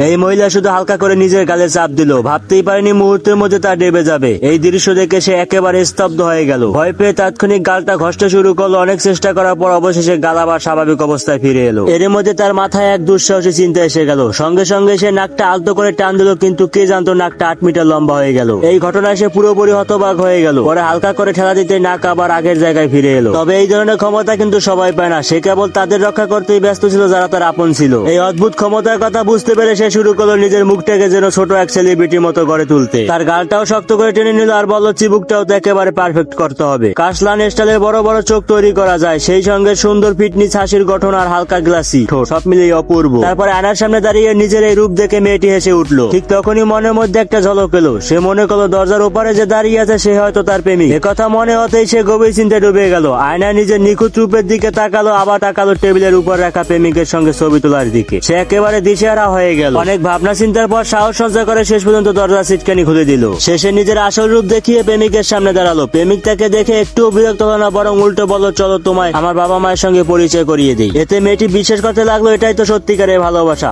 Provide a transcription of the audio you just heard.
এই মহিলা শুধু হালকা করে নিজের গালে চাপ দিল, ভাবতেই পারেনি মুহূর্তের মধ্যে তা ডেবে যাবে। এই দৃশ্য দেখে সে একেবারে স্তব্ধ হয়ে গেল। ভয় পেয়ে তাৎক্ষণিক গালটা ঘষতে শুরু করলো। অনেক চেষ্টা করার পর অবশেষে গাল আবার স্বাভাবিক অবস্থায় ফিরে এলো। এর মধ্যে তার মাথায় এক দুঃসাহসী চিন্তা এসে গেল। সঙ্গে সঙ্গে সে নাকটা আলতো করে টান দিল, কিন্তু কে জানতো নাকটা 8 মিটার লম্বা হয়ে গেল। এই ঘটনায় সে পুরোপুরি হতবাক হয়ে গেল। পরে হালকা করে ঠেলা দিতে নাক আবার আগের জায়গায় ফিরে এলো। তবে এই ধরনের ক্ষমতা কিন্তু সবাই পায় না। সে কেবল তাদের রক্ষা করতেই ব্যস্ত ছিল যারা তার আপন ছিল। এই অদ্ভুত ক্ষমতার কথা বুঝতে পেরে সে শুরু করলো নিজের মুখটাকে যেন ছোট এক সেলিব্রিটির মতো করে তুলতে। তার গালটাও শক্ত করে টেনে নিল আর বলল চিবুকটাও তো একেবারে পারফেক্ট করতে হবে। কাশলান স্টাইলের বড় বড় চোখ তৈরি করা যায়, সেই সঙ্গে সুন্দর ফিটনিস হাসির গঠন আর হালকা গ্লাসি ঠোঁট, সব মিলিয়ে অপূর্ব। তারপরে আয়নার সামনে দাঁড়িয়ে নিজের এই রূপ দেখে মেয়েটি হেসে উঠলো। ঠিক তখনই মনের মধ্যে একটা ঝলক এলো। সে মনে করলো দরজার ওপারে যে দাঁড়িয়ে আছে সে হয়তো তার প্রেমিক। একথা মনে হতেই সে গভীর চিন্তায় ডুবে গেল। আয়নায় নিজের নিখুঁত রূপের দিকে তাকালো, আবার তাকালো টেবিলের উপর রাখা প্রেমিকের সঙ্গে ছবি তোলার দিকে। সে একেবারে দিশেহারা হয়ে গেল। অনেক ভাবনা চিন্তার পর সাহস সঞ্চয় করে শেষ পর্যন্ত দরজা সিটকানি খুলে দিল। শেষে নিজের আসল রূপ দেখিয়ে প্রেমিকের সামনে দাঁড়ালো। প্রেমিক তাকে দেখে একটুও বিরক্ত হলো না, বরং উল্টো বলল চলো তোমায় আমার বাবা মায়ের সঙ্গে পরিচয় করিয়ে দিই। এতে মেয়েটি বিশ্বাস করতে লাগলো এটাই তো সত্যিকারের ভালোবাসা।